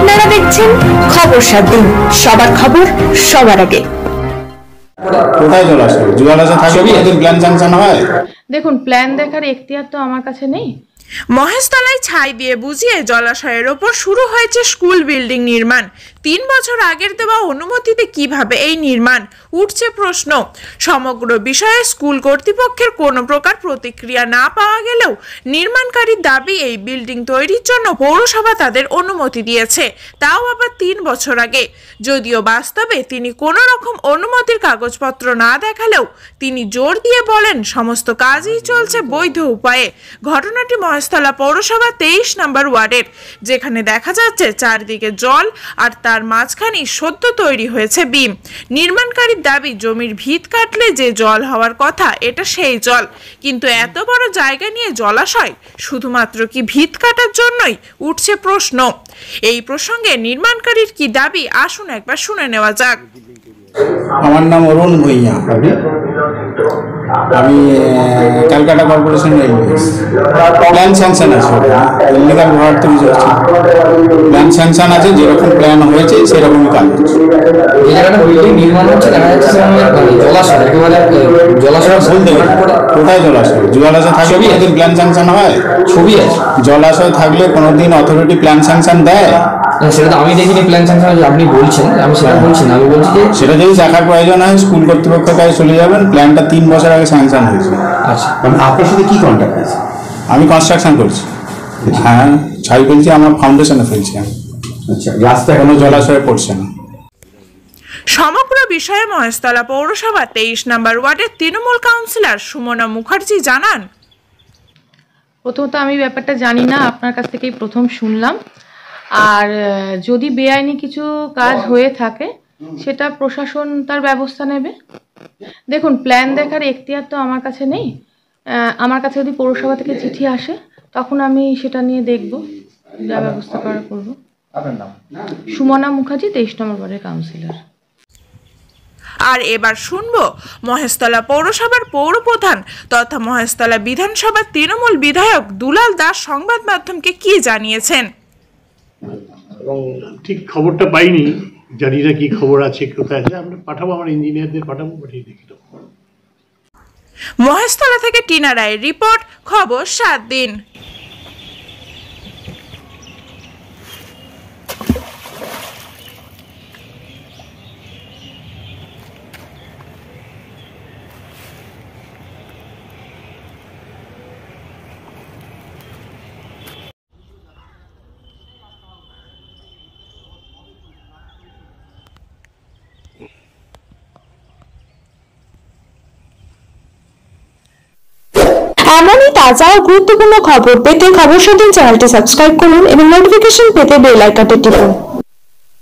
আপনারা দেখছেন খবর 7 দিন, সবার খবর সবার আগে। কোথায় জলাশয়? জলাশয় থাকলে এদের প্ল্যান স্যাংশন হয়? দেখুন, প্ল্যান দেখার এখতিয়ার তো আমার কাছে নেই। মহেশতলায় ছাই দিয়ে বুঝিয়ে জলাশয়ের ওপর শুরু হয়েছে স্কুল বিল্ডিং নির্মাণ। 3 বছর আগের দেওয়া অনুমতিতে কিভাবে এই নির্মাণ, উঠছে প্রশ্ন। সমগ্র বিষয়ে স্কুল কর্তৃপক্ষের কোনো প্রকার প্রতিক্রিয়া না পাওয়া গেলেও নির্মাণকারীর দাবি এই বিল্ডিং তৈরির জন্য পৌরসভা তাদের অনুমতি দিয়েছে, তাও আবার 3 বছর আগে। যদিও বাস্তবে তিনি কোনো রকম অনুমতির কাগজপত্র না দেখালেও তিনি জোর দিয়ে বলেন সমস্ত কাজই চলছে বৈধ উপায়ে। ঘটনাটি মহেশতলা পৌরসভা 23 নম্বর ওয়ার্ডের, যেখানে দেখা যাচ্ছে চারদিকে জল আর তার মাঝখানে সদ্য তৈরি হয়েছে বিম। নির্মাণকারীর দাবি জমির ভিত কাটলে যে জল হওয়ার কথা এটা সেই জল, কিন্তু এত বড় জায়গা নিয়ে জলাশয় শুধুমাত্র কি ভিত কাটার জন্যই, উঠছে প্রশ্ন। এই প্রসঙ্গে নির্মাণকারীর কি দাবি, আসুন একবার শুনে নেওয়া যাক। আমার নাম অরুণ ভূঁইয়া, আমি ক্যালকাটা কর্পোরেশনের প্ল্যান স্যাংশন আছে, ইলিগাল ঘর তৈরি হচ্ছে, প্ল্যান স্যাংশন আছে, যেরকম প্ল্যান হয়েছে সেরকমই কাজ হচ্ছে। এই জায়গাটা বিল্ডিং নির্মাণ হচ্ছে, দেখা যাচ্ছে জলাশয়, একেবারে জলাশয় বলতে কোথায় জলাশয়? জলাশয় থাকলে এদের প্ল্যান স্যাংশন হয়? ছবি আছে। জলাশয় থাকলে কোনোদিন অথরিটি প্ল্যান স্যাংশন দেয়? সেটা তো আমি দেখিনি প্ল্যান স্যাংশন, আপনি বলছেন, আমি সেটা বলছি না। আমি বলছি যে সেটা যদি দেখার প্রয়োজন হয় স্কুল কর্তৃপক্ষের কাছে চলে যাবেন। প্ল্যানটা 3 বছর আগে স্যাংশন হয়েছে। আচ্ছা, আপনার সাথে কি কন্ট্যাক্ট আছে? আমি কনস্ট্রাকশন করছি। হ্যাঁ, ছাই ফেলছি, আমার ফাউন্ডেশনে ফেলছি। আচ্ছা, রাস্তা কোনো জলাশয়ে পড়ছে না। সমগ্র বিষয়ে মহেশতলা পৌরসভা 23 নম্বর ওয়ার্ডের তৃণমূল কাউন্সিলর সুমনা মুখার্জি জানান, প্রথমত আমি ব্যাপারটা জানি না, আপনার কাছ থেকেই প্রথম শুনলাম। আর যদি বেআইনি কিছু কাজ হয়ে থাকে সেটা প্রশাসন তার ব্যবস্থা নেবে। দেখুন, প্ল্যান দেখার এখতিয়ার তো আমার কাছে নেই। আমার কাছে যদি পৌরসভা থেকে চিঠি আসে তখন আমি সেটা নিয়ে দেখব, যা ব্যবস্থা করা করব। আপনার নাম? সুমনা মুখার্জি, 23 নম্বর ওয়ার্ডের কাউন্সিলর। আর এবার শুনবো মহেশতলা পৌরসভার পৌরপ্রধান তথা মহেশতলা বিধানসভার তৃণমূল বিধায়ক দুলাল দাস সংবাদ মাধ্যমকে কি জানিয়েছেন। এবং ঠিক খবরটা পাইনি, জানি না কি খবর আছে, কোথায় আছে। আমরা পাঠাবো, আমার ইঞ্জিনিয়ারদের পাঠাবো, পাঠিয়ে দেখি। মহেশতলা থেকে টিনা রায়ের রিপোর্ট, খবর 7 দিন। এমনই তাজা ও গুরুত্বপূর্ণ খবর পেতে খবর 7 দিন চ্যানেলটি সাবস্ক্রাইব করুন এবং নোটিফিকেশন পেতে বেল আইকনটি টিপুন।